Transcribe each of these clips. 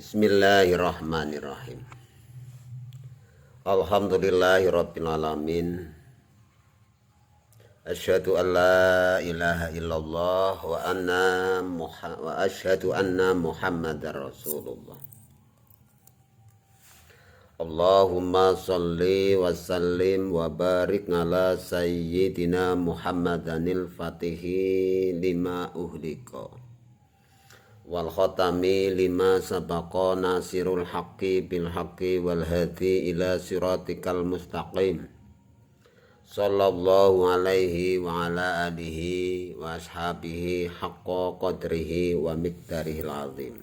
Bismillahirrahmanirrahim. Alhamdulillahirabbil alamin. Asyhadu an la ilaha illallah wa asyhadu anna Muhammadar Rasulullah. Allahumma shalli wa sallim wa barik ala sayyidina Muhammadanil fatihi lima uhlika wal khatami lima sabaqa nasirul haqqi bil haqqi wal hadi ila siratikal mustaqim. Sallallahu alaihi wa ala alihi wa ashabihi haqqa qadrihi wa miqdarihil azim.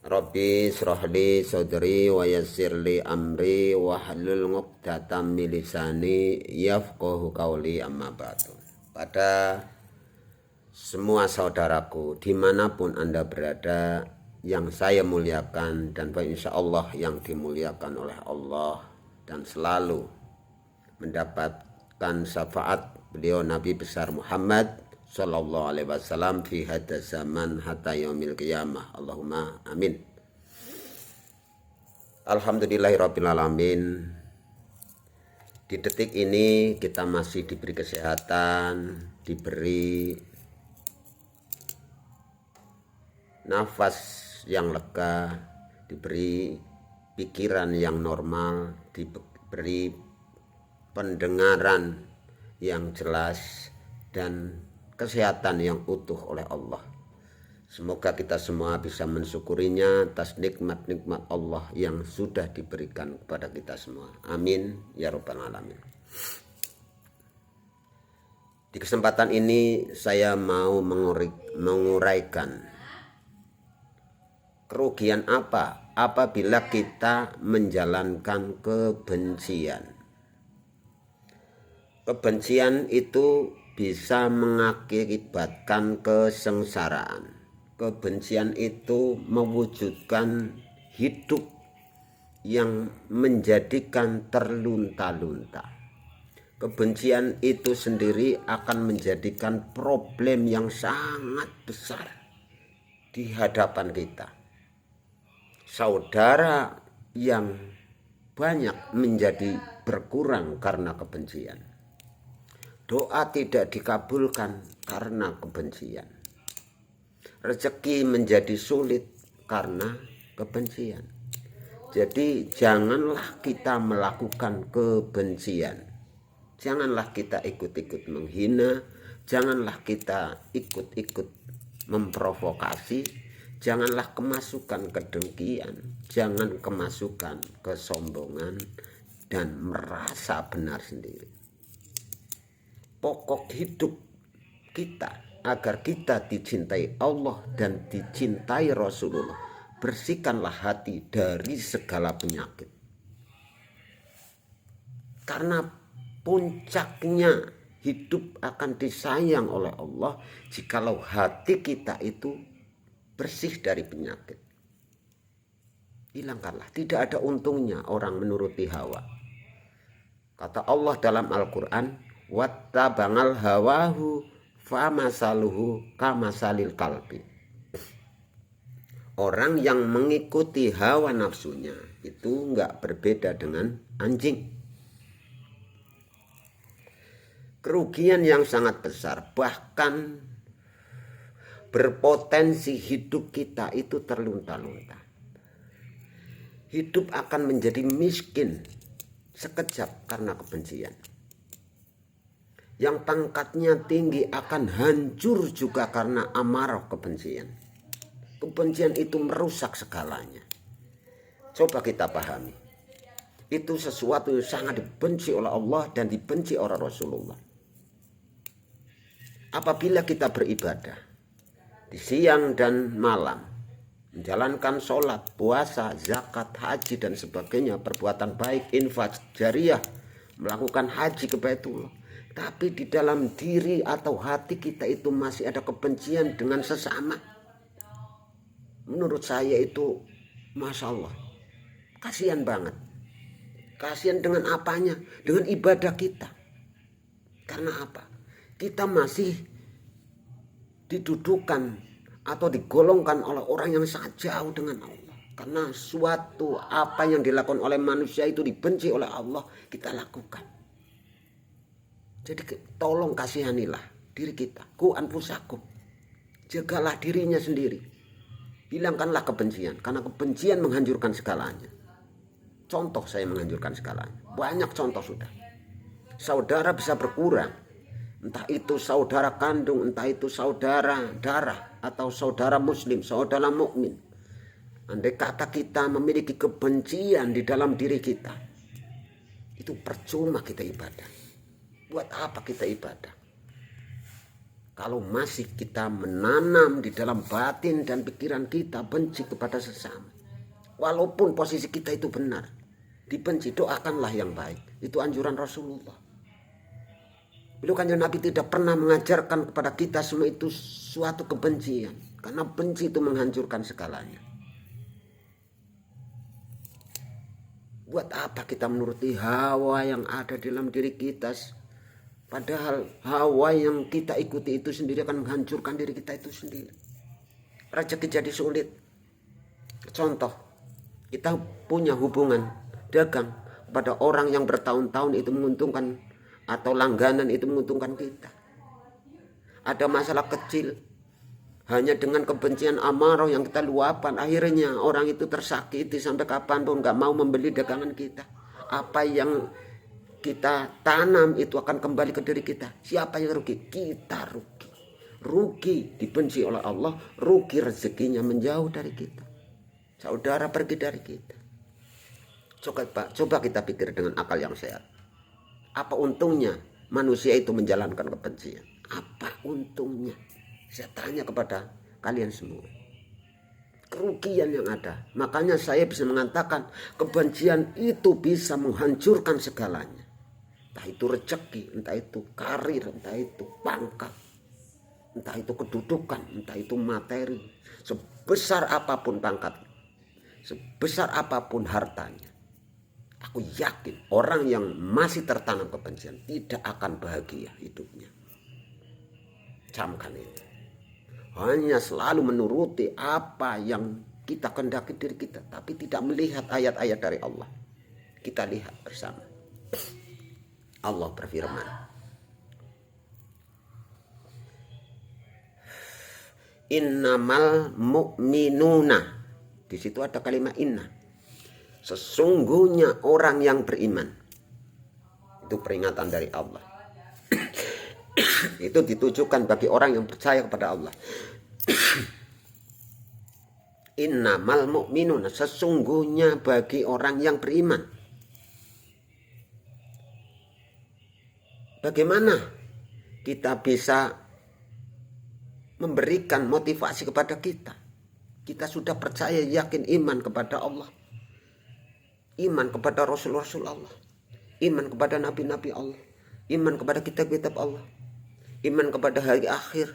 Rabbi shrahli sadri wa yassirli amri wa hlul 'uqdatam min lisani yafqahu qawli, amma ba'du. Pada semua saudaraku dimanapun Anda berada, yang saya muliakan dan insya Allah yang dimuliakan oleh Allah, dan selalu mendapatkan syafaat beliau Nabi besar Muhammad sallallahu alaihi wasallam fi hadza zaman hatta yaumil qiyamah. Allahumma amin. Alhamdulillahirabbil alamin. Di detik ini kita masih diberi kesehatan, diberi nafas yang lega, diberi pikiran yang normal, diberi pendengaran yang jelas, dan kesehatan yang utuh oleh Allah. Semoga kita semua bisa mensyukurinya atas nikmat-nikmat Allah yang sudah diberikan kepada kita semua. Amin ya rabbal alamin. Di kesempatan ini saya mau menguraikan kerugian apa apabila kita menjalankan kebencian. Kebencian itu bisa mengakibatkan kesengsaraan. Kebencian itu mewujudkan hidup yang menjadikan terlunta-lunta. Kebencian itu sendiri akan menjadikan problem yang sangat besar di hadapan kita. Saudara yang banyak menjadi berkurang karena kebencian. Doa tidak dikabulkan karena kebencian. Rezeki menjadi sulit karena kebencian. Jadi janganlah kita melakukan kebencian. Janganlah kita ikut-ikut menghina. Janganlah kita ikut-ikut memprovokasi. Janganlah kemasukan kedengkian. Jangan kemasukan kesombongan dan merasa benar sendiri. Pokok hidup kita agar kita dicintai Allah dan dicintai Rasulullah, bersihkanlah hati dari segala penyakit. Karena puncaknya hidup akan disayang oleh Allah jikalau hati kita itu bersih dari penyakit. Hilangkanlah, tidak ada untungnya orang menuruti hawa. Kata Allah dalam Al-Quran, wattabangal hawahu famasaluhu kamasalil kalbi. Orang yang mengikuti hawa nafsunya itu enggak berbeda dengan anjing. Kerugian yang sangat besar, bahkan berpotensi hidup kita itu terlunta-lunta. Hidup akan menjadi miskin sekejap karena kebencian. Yang pangkatnya tinggi akan hancur juga karena amarah kebencian. Kebencian itu merusak segalanya. Coba kita pahami. Itu sesuatu yang sangat dibenci oleh Allah dan dibenci oleh Rasulullah. Apabila kita beribadah di siang dan malam, menjalankan sholat, puasa, zakat, haji dan sebagainya, perbuatan baik, infak, jariyah, melakukan haji ke Baitullah, tapi di dalam diri atau hati kita itu masih ada kebencian dengan sesama, menurut saya itu Masya Allah, kasihan banget. Kasihan dengan apanya? Dengan ibadah kita. Karena apa? Kita masih didudukan atau digolongkan oleh orang yang sangat jauh dengan Allah. Karena suatu apa yang dilakukan oleh manusia itu dibenci oleh Allah, kita lakukan. Jadi tolong kasihanilah diri kita. Ku anfusakum. Jagalah dirinya sendiri. Hilangkanlah kebencian, karena kebencian menghancurkan segalanya. Contoh saya menghancurkan segalanya. Banyak contoh sudah. Saudara bisa berkurang. Entah itu saudara kandung, entah itu saudara darah, atau saudara muslim, saudara mukmin. Andai kata kita memiliki kebencian di dalam diri kita, itu percuma kita ibadah. Buat apa kita ibadah? Kalau masih kita menanam di dalam batin dan pikiran kita benci kepada sesama. Walaupun posisi kita itu benar, dibenci, doakanlah yang baik. Itu anjuran Rasulullah. Beliau kanjeng Nabi tidak pernah mengajarkan kepada kita semua itu suatu kebencian. Karena benci itu menghancurkan segalanya. Buat apa kita menuruti hawa yang ada dalam diri kita? Padahal hawa yang kita ikuti itu sendiri akan menghancurkan diri kita itu sendiri. Rezeki jadi sulit. Contoh, kita punya hubungan dagang pada orang yang bertahun-tahun itu menguntungkan, atau langganan itu menguntungkan kita. Ada masalah kecil, hanya dengan kebencian amarah yang kita luapkan, akhirnya orang itu tersakiti sampai kapanpun gak mau membeli dagangan kita. Apa yang kita tanam itu akan kembali ke diri kita. Siapa yang rugi? Kita rugi. Rugi dibenci oleh Allah, rugi rezekinya menjauh dari kita. Saudara pergi dari kita. Coba kita pikir dengan akal yang sehat. Apa untungnya manusia itu menjalankan kebencian? Apa untungnya? Saya tanya kepada kalian semua. Kerugian yang ada. Makanya saya bisa mengatakan kebencian itu bisa menghancurkan segalanya. Entah itu rezeki, entah itu karir, entah itu pangkat, entah itu kedudukan, entah itu materi. Sebesar apapun pangkat, sebesar apapun hartanya, aku yakin orang yang masih tertanam kebencian tidak akan bahagia hidupnya. Camkan itu. Hanya selalu menuruti apa yang kita kehendaki diri kita, tapi tidak melihat ayat-ayat dari Allah. Kita lihat bersama. Allah berfirman, innamal mu'minuna. Di situ ada kalimat inna. Sesungguhnya orang yang beriman. Itu peringatan dari Allah. Itu ditujukan bagi orang yang percaya kepada Allah. Innamal mu'minuna. Sesungguhnya bagi orang yang beriman. Bagaimana kita bisa memberikan motivasi kepada kita? Kita sudah percaya, yakin, iman kepada Allah, iman kepada Rasul-Rasul Allah, iman kepada Nabi-Nabi Allah, iman kepada kitab-kitab Allah, iman kepada hari akhir,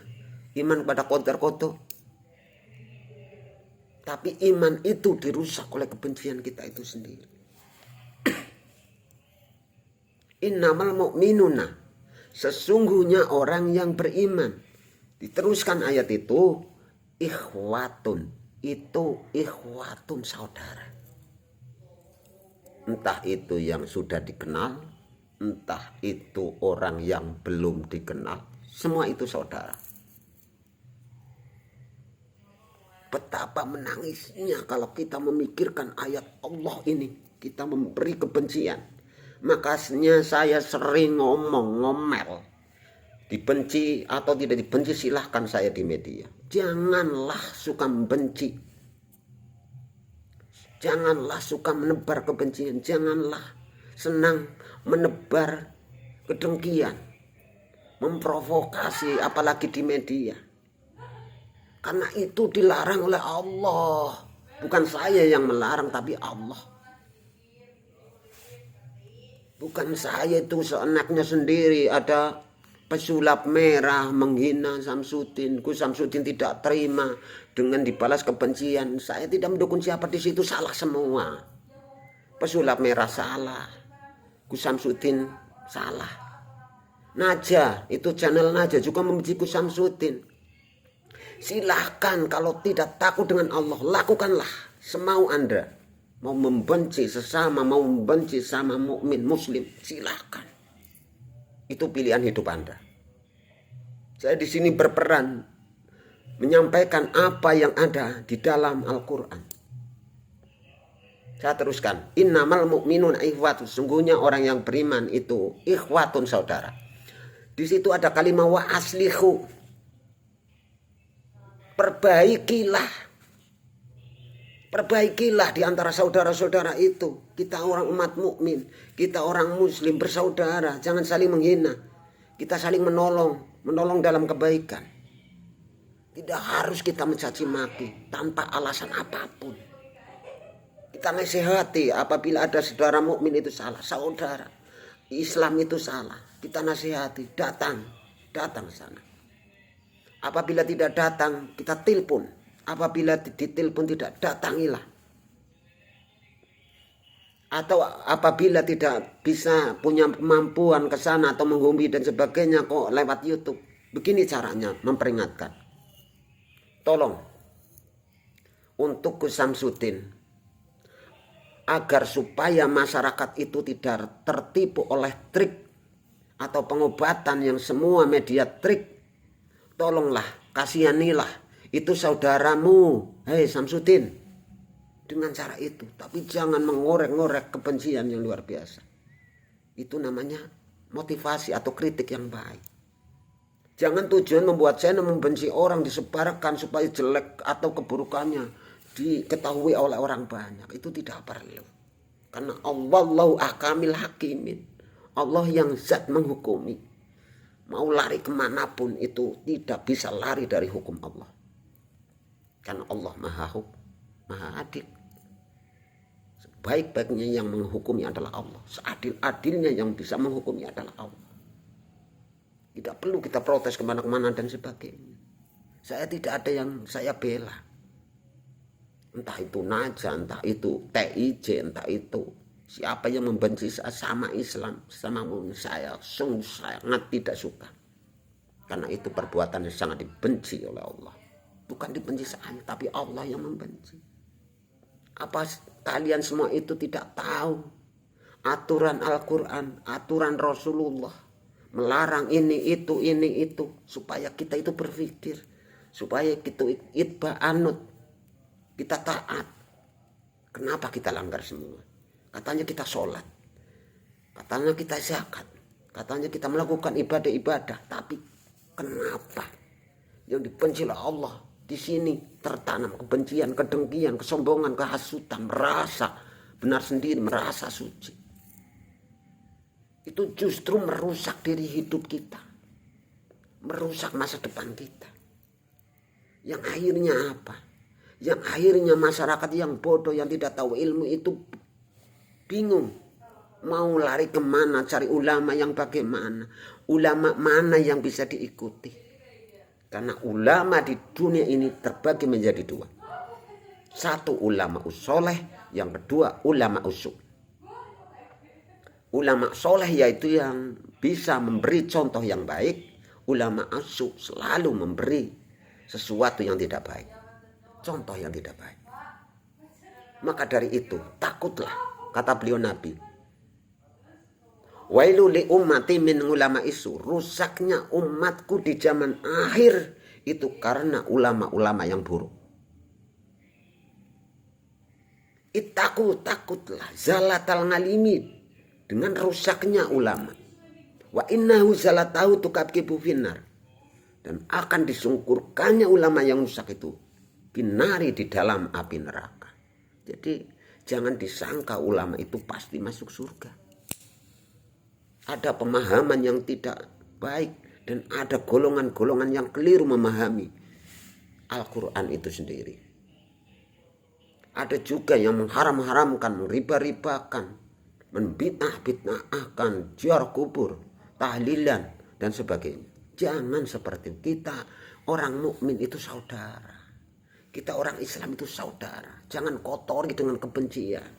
iman kepada qadar-qadar. Tapi iman itu dirusak oleh kebencian kita itu sendiri. Innamal mu'minuna. Sesungguhnya orang yang beriman. Diteruskan ayat itu, ikhwatun. Itu ikhwatun, saudara. Entah itu yang sudah dikenal, entah itu orang yang belum dikenal, semua itu saudara. Betapa menangisnya kalau kita memikirkan ayat Allah ini, kita memberi kebencian. Makanya saya sering ngomel. Dibenci atau tidak dibenci silahkan saya di media. Janganlah suka membenci. Janganlah suka menebar kebencian. Janganlah senang menebar kedengkian. Memprovokasi apalagi di media. Karena itu dilarang oleh Allah. Bukan saya yang melarang, tapi Allah. Bukan saya itu seenaknya sendiri. Ada pesulap merah menghina Samsudin. Gus Samsudin tidak terima dengan dibalas kebencian. Saya tidak mendukung siapa di situ, salah semua. Pesulap merah salah, Gus Samsudin salah. Naja, itu channel Naja juga membenci Gus Samsudin. Silahkan kalau tidak takut dengan Allah, lakukanlah semau Anda. Mau membenci sesama, mau membenci sama mukmin muslim, silahkan. Itu pilihan hidup Anda. Saya di sini berperan menyampaikan apa yang ada di dalam Al-Quran. Saya teruskan. Innamal mu'minun ikhwatun. Sungguhnya orang yang beriman itu ikhwatun, saudara. Di situ ada kalimat wa aslihu. Perbaikilah di antara saudara-saudara itu. Kita orang umat mukmin, kita orang muslim bersaudara, jangan saling menghina. Kita saling menolong dalam kebaikan. Tidak harus kita mencaci maki tanpa alasan apapun. Kita nasihati apabila ada saudara mukmin itu salah, saudara Islam itu salah, kita nasihati, datang sana. Apabila tidak datang, kita telepon. Apabila ditelepon tidak, datangilah. Atau apabila tidak bisa punya kemampuan ke sana atau menghubungi dan sebagainya kok lewat YouTube. Begini caranya memperingatkan. Tolong untuk Gus Samsudin, agar supaya masyarakat itu tidak tertipu oleh trik atau pengobatan yang semua media trik, tolonglah, kasihanilah itu saudaramu, hei Samsudin, dengan cara itu. Tapi jangan mengorek-ngorek kebencian yang luar biasa. Itu namanya motivasi atau kritik yang baik. Jangan tujuan membuat channel membenci orang, disebarkan supaya jelek atau keburukannya diketahui oleh orang banyak. Itu tidak perlu. Karena Allahu ahkamil hakimin. Allah yang zat menghukumi. Mau lari kemanapun itu tidak bisa lari dari hukum Allah. Karena Allah maha adil. Sebaik-baiknya yang menghukumi adalah Allah. Seadil-adilnya yang bisa menghukumi adalah Allah. Tidak perlu kita protes kemana-mana dan sebagainya. Saya tidak ada yang saya bela. Entah itu Naja, entah itu TIJ, entah itu siapa yang membenci sama Islam, sama saya sungguh sangat tidak suka. Karena itu perbuatan yang sangat dibenci oleh Allah. Bukan dibenci saya, tapi Allah yang membenci. Apa kalian semua itu tidak tahu aturan Al-Quran, aturan Rasulullah, melarang ini itu supaya kita itu berpikir, supaya kita itba anut, kita taat. Kenapa kita langgar semua? Katanya kita sholat, katanya kita zakat, katanya kita melakukan ibadah-ibadah, tapi kenapa yang dibenci oleh Allah di sini tertanam kebencian, kedengkian, kesombongan, kehasutan, merasa benar sendiri, merasa suci. Itu justru merusak diri hidup kita, merusak masa depan kita. Yang akhirnya apa? Yang akhirnya masyarakat yang bodoh, yang tidak tahu ilmu itu bingung. Mau lari kemana, cari ulama yang bagaimana, ulama mana yang bisa diikuti. Karena ulama di dunia ini terbagi menjadi dua. Satu ulama usoleh, yang kedua ulama usuk. Ulama soleh yaitu yang bisa memberi contoh yang baik. Ulama usuk selalu memberi sesuatu yang tidak baik, contoh yang tidak baik. Maka dari itu takutlah, kata beliau Nabi, wailu li ummati min ulama isu. Rusaknya umatku di zaman akhir itu karena ulama-ulama yang buruk. Takutlah zalatal ngalimin, dengan rusaknya ulama. Wa innahu zalatahu tukabkibu finnar, dan akan disungkurkannya ulama yang rusak itu binari, di dalam api neraka. Jadi jangan disangka ulama itu pasti masuk surga. Ada pemahaman yang tidak baik dan ada golongan-golongan yang keliru memahami Al-Quran itu sendiri. Ada juga yang mengharam-haramkan, meriba-ribakan, membid'ah-bid'ahkan, ziarah kubur, tahlilan dan sebagainya. Jangan seperti itu. Kita orang mukmin itu saudara. Kita orang Islam itu saudara. Jangan kotori dengan kebencian.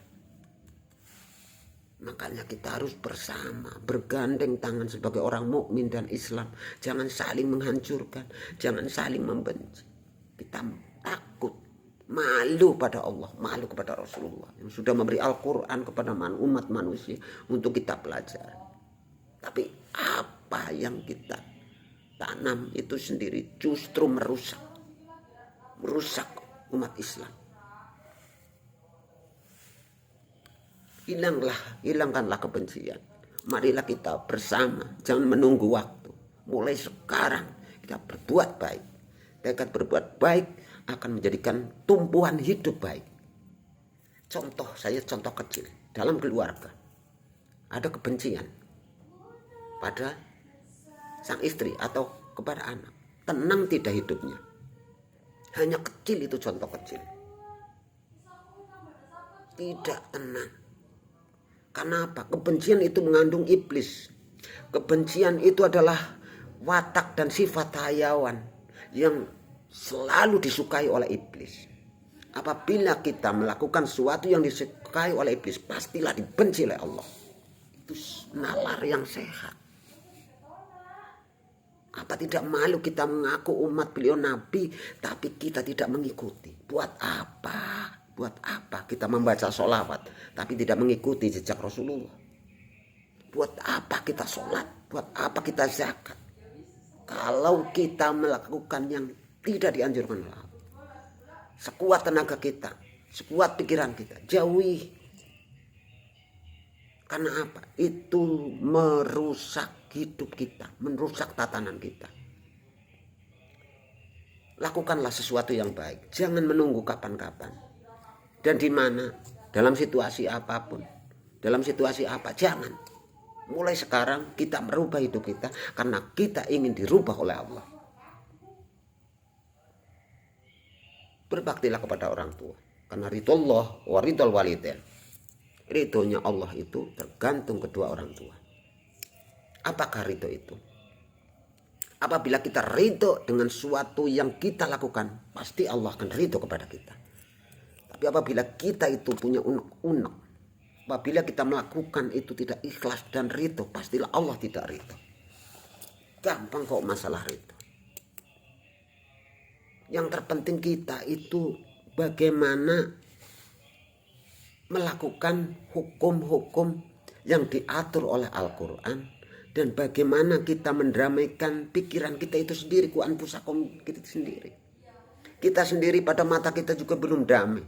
Makanya kita harus bersama, bergandeng tangan sebagai orang mukmin dan Islam. Jangan saling menghancurkan, jangan saling membenci. Kita takut, malu pada Allah, malu kepada Rasulullah yang sudah memberi Al-Quran kepada umat manusia untuk kita pelajari. Tapi apa yang kita tanam itu sendiri justru merusak umat Islam. Hilangkanlah kebencian. Marilah kita bersama, jangan menunggu waktu. Mulai sekarang kita berbuat baik. Tekad berbuat baik akan menjadikan tumpuan hidup baik. Contoh kecil. Dalam keluarga ada kebencian pada sang istri atau kepada anak. Tenang tidak hidupnya. Hanya kecil itu contoh kecil. Tidak tenang. Karena apa? Kebencian itu mengandung iblis. Kebencian itu adalah watak dan sifat hayawan yang selalu disukai oleh iblis. Apabila kita melakukan sesuatu yang disukai oleh iblis, pastilah dibenci oleh Allah. Itu nalar yang sehat. Apa tidak malu kita mengaku umat beliau Nabi, tapi kita tidak mengikuti? Buat apa? Buat apa kita membaca sholawat, tapi tidak mengikuti jejak Rasulullah? Buat apa kita sholat? Buat apa kita zakat? Kalau kita melakukan yang tidak dianjurkan oleh Allah, sekuat tenaga kita, sekuat pikiran kita, jauhi. Karena apa? Itu merusak hidup kita, merusak tatanan kita. Lakukanlah sesuatu yang baik, jangan menunggu kapan-kapan. Dan di mana, dalam situasi apapun, dalam situasi apa, jangan. Mulai sekarang kita merubah hidup kita karena kita ingin dirubah oleh Allah. Berbaktilah kepada orang tua. Karena ridullah wa ridul walidain. Ridhonya Allah itu tergantung kedua orang tua. Apakah ridho itu? Apabila kita ridho dengan sesuatu yang kita lakukan, pasti Allah akan ridho kepada kita. Tapi apabila kita itu punya unek-unek, apabila kita melakukan itu tidak ikhlas dan ridho, pastilah Allah tidak ridho. Gampang kok masalah ridho. Yang terpenting kita itu bagaimana melakukan hukum-hukum yang diatur oleh Al-Quran, dan bagaimana kita mendamaikan pikiran kita itu sendiri, anfusakum kita sendiri. Kita sendiri pada mata kita juga belum damai,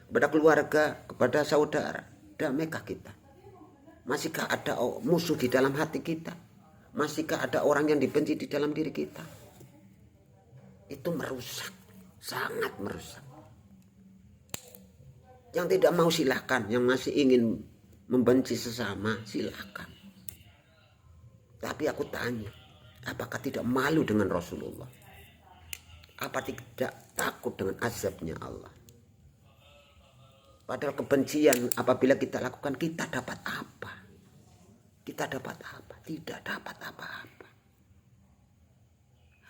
kepada keluarga, kepada saudara. Damaikah kita? Masihkah ada musuh di dalam hati kita? Masihkah ada orang yang dibenci di dalam diri kita? Itu merusak, sangat merusak. Yang tidak mau silahkan, yang masih ingin membenci sesama silahkan. Tapi aku tanya, apakah tidak malu dengan Rasulullah? Apa tidak takut dengan azabnya Allah? Padahal kebencian apabila kita lakukan, kita dapat apa? Kita dapat apa? Tidak dapat apa-apa.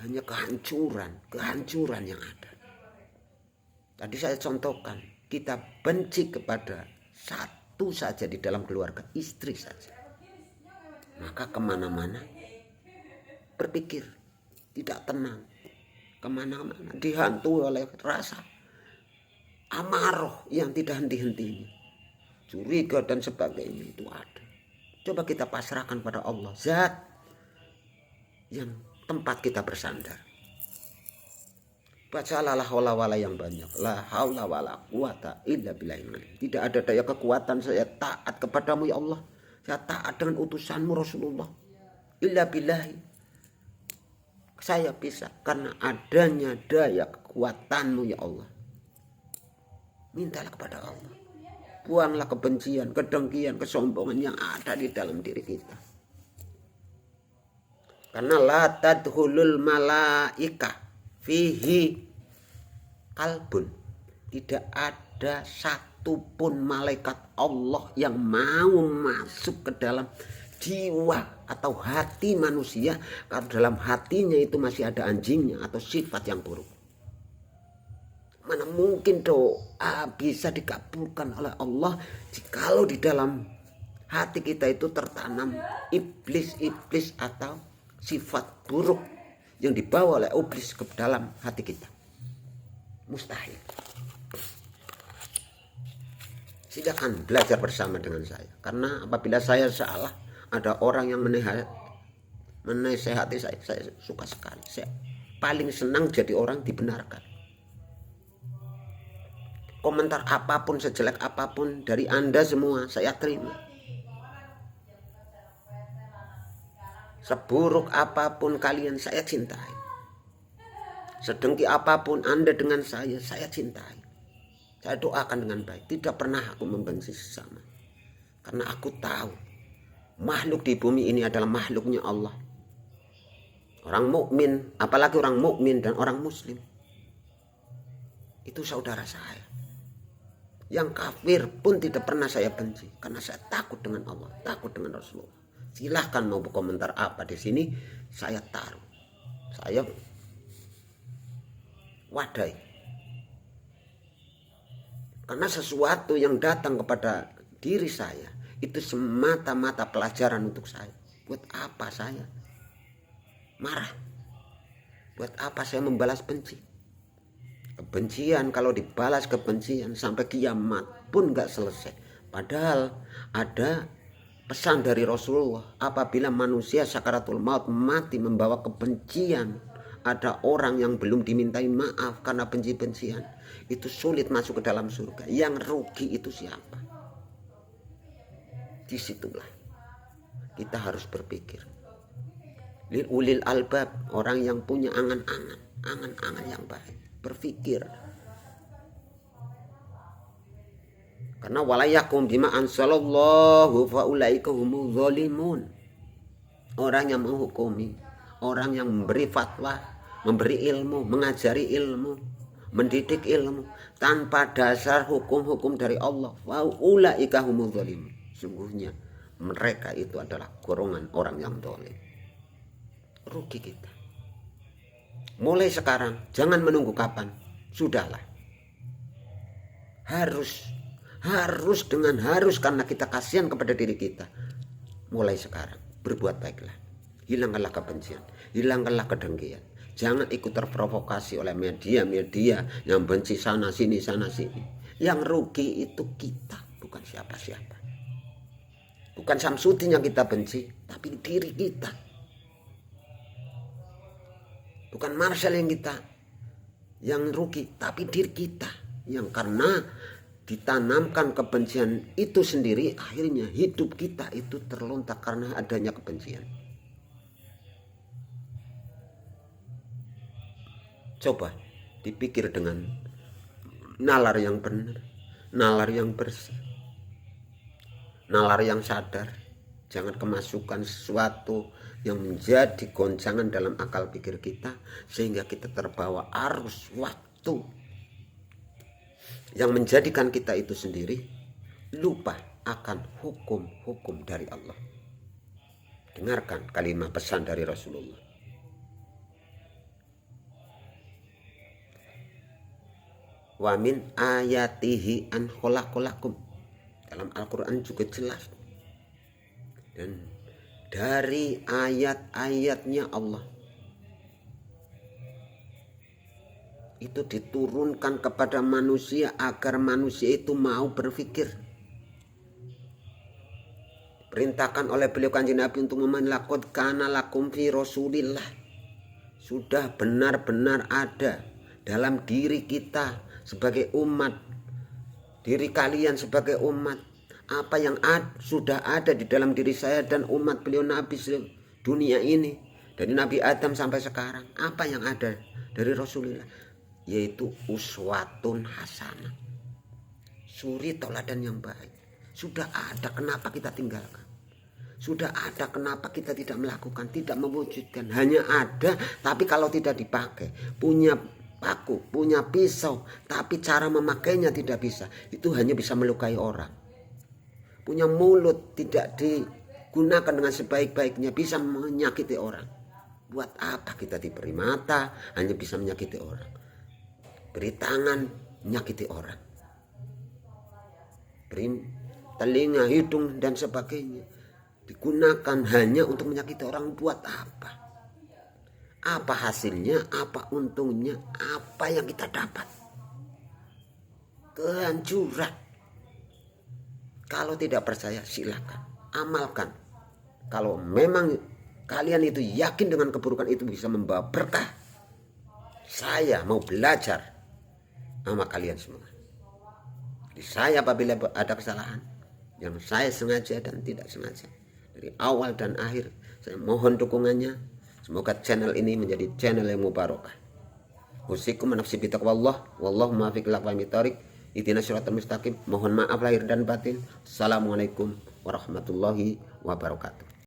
Hanya kehancuran yang ada. Tadi saya contohkan, kita benci kepada satu saja di dalam keluarga, istri saja. Maka kemana-mana berpikir, tidak tenang. Kemana-mana dihantui oleh rasa amarah yang tidak henti-hentinya. Curiga dan sebagainya itu ada. Coba kita pasrahkan pada Allah, zat yang tempat kita bersandar. Bacalah la haula wala yang banyak. La haula wala quwata illa billah. Tidak ada daya kekuatan saya taat kepadamu ya Allah. Saya taat dengan utusanmu Rasulullah. Illa billahi. Saya bisa karena adanya daya kekuatanmu ya Allah. Mintalah kepada Allah. Buanglah kebencian, kedengkian, kesombongan yang ada di dalam diri kita. Karena la tadkhulul malaika fihi kalbun. Tidak ada satupun malaikat Allah yang mau masuk ke dalam jiwa atau hati manusia kalau dalam hatinya itu masih ada anjingnya atau sifat yang buruk. Mana mungkin doa bisa dikabulkan oleh Allah jikalau di dalam hati kita itu tertanam iblis atau sifat buruk yang dibawa oleh iblis ke dalam hati kita. Mustahil. Silakan belajar bersama dengan saya. Karena apabila saya salah, ada orang yang menasehati saya suka sekali. Saya paling senang jadi orang dibenarkan. Komentar apapun, sejelek apapun dari Anda semua saya terima. Seburuk apapun kalian saya cintai. Sedengki apapun Anda dengan saya cintai. Saya doakan dengan baik. Tidak pernah aku membenci sesama. Karena aku tahu makhluk di bumi ini adalah makhluknya Allah. Orang mukmin, apalagi orang mukmin dan orang muslim, itu saudara saya. Yang kafir pun tidak pernah saya benci, karena saya takut dengan Allah, takut dengan Rasulullah. Silahkan mau berkomentar apa di sini, saya taruh, saya wadai. Karena sesuatu yang datang kepada diri saya itu semata-mata pelajaran untuk saya. Buat apa saya marah? Buat apa saya membalas benci? Kebencian kalau dibalas kebencian sampai kiamat pun gak selesai. Padahal ada pesan dari Rasulullah, apabila manusia sakaratul maut mati membawa kebencian, ada orang yang belum dimintai maaf karena benci-bencian, itu sulit masuk ke dalam surga. Yang rugi itu siapa? Disitulah kita harus berpikir. Lil ulil albab, orang yang punya angan-angan yang baik, berpikir. Karena walayakum bima anzalallahu faulaika humuz zalimun. Orang yang menghukumi, orang yang memberi fatwa, memberi ilmu, mengajari ilmu, mendidik ilmu tanpa dasar hukum-hukum dari Allah, faulaika humuz zalimun. Sungguhnya mereka itu adalah golongan orang yang zalim. Rugi kita. Mulai sekarang, jangan menunggu kapan. Sudahlah. Harus karena kita kasihan kepada diri kita. Mulai sekarang, berbuat baiklah. Hilangkanlah kebencian, hilangkanlah kedengkian. Jangan ikut terprovokasi oleh media-media yang benci sana sini. Yang rugi itu kita, bukan siapa-siapa. Bukan Samsudin yang kita benci, tapi diri kita. Bukan Marshall yang rugi, tapi diri kita. Yang karena ditanamkan kebencian itu sendiri, akhirnya hidup kita itu terlontar karena adanya kebencian. Coba dipikir dengan nalar yang benar, nalar yang bersih, nalar yang sadar. Jangan kemasukan sesuatu yang menjadi goncangan dalam akal pikir kita, sehingga kita terbawa arus waktu yang menjadikan kita itu sendiri lupa akan hukum-hukum dari Allah. Dengarkan kalimat pesan dari Rasulullah. Wa min ayatihi an khalaqalakum. Dalam Al-Quran juga jelas. Dan dari ayat-ayatnya Allah itu diturunkan kepada manusia agar manusia itu mau berpikir. Perintahkan oleh beliau Kanjeng Nabi untuk memahami laqad kana lakum fi Rasulillah. Sudah benar-benar ada dalam diri kita sebagai umat, diri kalian sebagai umat. Apa yang sudah ada di dalam diri saya dan umat beliau Nabi dunia ini, dari Nabi Adam sampai sekarang, apa yang ada dari Rasulullah, yaitu uswatun hasanah, suri teladan yang baik. Sudah ada, kenapa kita tinggalkan? Sudah ada, kenapa kita tidak melakukan, tidak mewujudkan? Hanya ada, tapi kalau tidak dipakai, punya paku, punya pisau, tapi cara memakainya tidak bisa, itu hanya bisa melukai orang. Punya mulut tidak digunakan dengan sebaik-baiknya, bisa menyakiti orang. Buat apa kita diberi mata, hanya bisa menyakiti orang. Beri tangan, menyakiti orang. Beri telinga, hidung dan sebagainya, digunakan hanya untuk menyakiti orang. Buat apa? Apa hasilnya, apa untungnya, apa yang kita dapat? kehancuran. Kalau tidak percaya silakan amalkan. Kalau memang kalian itu yakin dengan keburukan itu bisa membawa berkah, saya mau belajar sama kalian semua. Jadi saya apabila ada kesalahan yang saya sengaja dan tidak sengaja, dari awal dan akhir, saya mohon dukungannya. Semoga channel ini menjadi channel yang mubarakah. Usikum nafsi bitaqwallah, wallahu muwaffiq ila aqwamit thoriq. Ihdinas siratal mustaqim. Mohon maaf lahir dan batin. Assalamualaikum warahmatullahi wabarakatuh.